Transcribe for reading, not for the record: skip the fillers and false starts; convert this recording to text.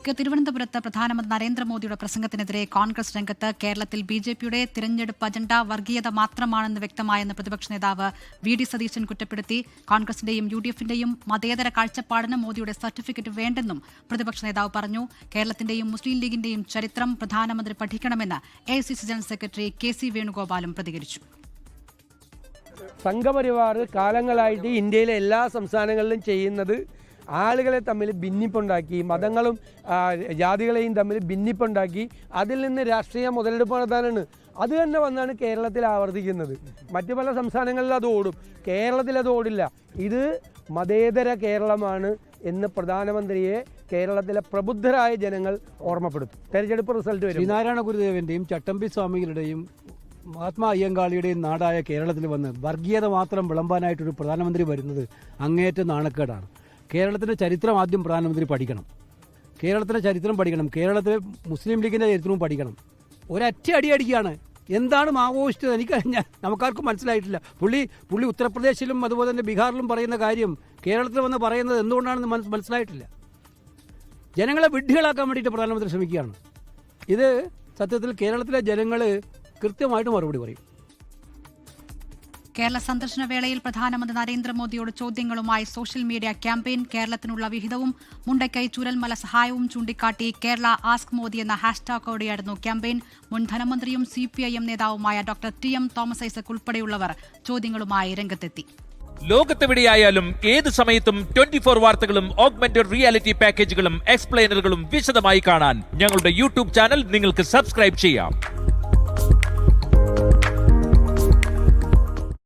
തിരുവനന്തപുരത്ത് പ്രധാനമന്ത്രി നരേന്ദ്രമോദിയുടെ പ്രസംഗത്തിനെതിരെ കോൺഗ്രസ് രംഗത്ത്. കേരളത്തിൽ ബിജെപിയുടെ തിരഞ്ഞെടുപ്പ് അജണ്ട വർഗീയത മാത്രമാണെന്ന് വ്യക്തമായെന്ന് പ്രതിപക്ഷ നേതാവ് വി.ഡി. സതീശൻ കുറ്റപ്പെടുത്തി. കോൺഗ്രസിന്റെയും യു.ഡി.എഫിന്റെയും മതേതര കാഴ്ചപ്പാടിന് മോദിയുടെ സർട്ടിഫിക്കറ്റ് വേണ്ടെന്നും പ്രതിപക്ഷ നേതാവ് പറഞ്ഞു. കേരളത്തിന്റെയും മുസ്ലിം ലീഗിന്റെയും ചരിത്രം പ്രധാനമന്ത്രി പഠിക്കണമെന്ന് എ.ഐ.സി.സി ജനറൽ സെക്രട്ടറി കെ.സി. വേണുഗോപാലും പ്രതികരിച്ചു. സംഘപരിവാർ കാലങ്ങളായിട്ട് ഇന്ത്യയിലെ എല്ലാ സംസ്ഥാനങ്ങളിലും ചെയ്യുന്നത് ആളുകളെ തമ്മിൽ ഭിന്നിപ്പുണ്ടാക്കി, മതങ്ങളും ജാതികളെയും തമ്മിൽ ഭിന്നിപ്പുണ്ടാക്കി അതിൽ നിന്ന് രാഷ്ട്രീയ മുതലെടുപ്പ് നടത്താനാണ്. അത് തന്നെ വന്നാണ് കേരളത്തിൽ ആവർത്തിക്കുന്നത്. മറ്റു പല സംസ്ഥാനങ്ങളിൽ അത് ഓടും, കേരളത്തിൽ അത് ഓടില്ല. ഇത് മതേതര കേരളമാണ് എന്ന് പ്രധാനമന്ത്രിയെ കേരളത്തിലെ പ്രബുദ്ധരായ ജനങ്ങൾ ഓർമ്മപ്പെടുത്തും. തെരഞ്ഞെടുപ്പ് റിസൾട്ട് വരും. ശ്രീനാരായണ ഗുരുദേവന്റെയും ചട്ടമ്പി സ്വാമികളുടെയും മഹാത്മാ അയ്യങ്കാളിയുടെയും നാടായ കേരളത്തിൽ വന്ന് വർഗീയത മാത്രം വിളമ്പാനായിട്ടൊരു പ്രധാനമന്ത്രി വരുന്നത് അങ്ങേയറ്റം നാണക്കേടാണ്. കേരളത്തിൻ്റെ ചരിത്രം ആദ്യം പ്രധാനമന്ത്രി പഠിക്കണം. കേരളത്തിൻ്റെ ചരിത്രം പഠിക്കണം. കേരളത്തിലെ മുസ്ലിം ലീഗിൻ്റെ ചരിത്രവും പഠിക്കണം. ഒരൊറ്റ അടിയടിക്കുകയാണ്. എന്താണ് ആഘോഷിച്ചത് നമുക്കാർക്കും മനസ്സിലായിട്ടില്ല. പുള്ളി ഉത്തർപ്രദേശിലും അതുപോലെ തന്നെ ബീഹാറിലും പറയുന്ന കാര്യം കേരളത്തിൽ വന്ന് പറയുന്നത് എന്തുകൊണ്ടാണെന്ന് മനസ്സിലായിട്ടില്ല. ജനങ്ങളെ വിഡ്ഢികളാക്കാൻ വേണ്ടിയിട്ട് പ്രധാനമന്ത്രി ശ്രമിക്കുകയാണ്. ഇത് സത്യത്തിൽ കേരളത്തിലെ ജനങ്ങൾ കൃത്യമായിട്ട് മറുപടി പറയും. കേരള സന്ദർശന വേളയിൽ പ്രധാനമന്ത്രി നരേന്ദ്രമോദിയോട് ചോദ്യങ്ങളുമായി സോഷ്യൽ മീഡിയ ക്യാമ്പയിൻ. കേരളത്തിനുള്ള വിഹിതവും മുണ്ടക്കൈ ചുരൽമല സഹായവും ചൂണ്ടിക്കാട്ടി കേരള ആസ്ക് മോദി എന്ന ഹാഷ്ടാഗോടെയായിരുന്നു ക്യാമ്പയിൻ. മുൻ ധനമന്ത്രിയും CPIM നേതാവുമായ ഡോക്ടർ TM തോമസ് ഐസക് ഉൾപ്പെടെയുള്ളവർ ചോദ്യങ്ങളുമായി രംഗത്തെത്തി. ലോകത്തെവിടെയായാലും ഏത് സമയത്തും 24 വാർത്തകളും ഓഗ്മെന്റഡ് റിയാലിറ്റി പാക്കേജുകളും എക്സ്പ്ലെയിനറുകളും വിശദമായി കാണാൻ ഞങ്ങളുടെ യൂട്യൂബ് ചാനൽ നിങ്ങൾക്ക് സബ്സ്ക്രൈബ് ചെയ്യാം.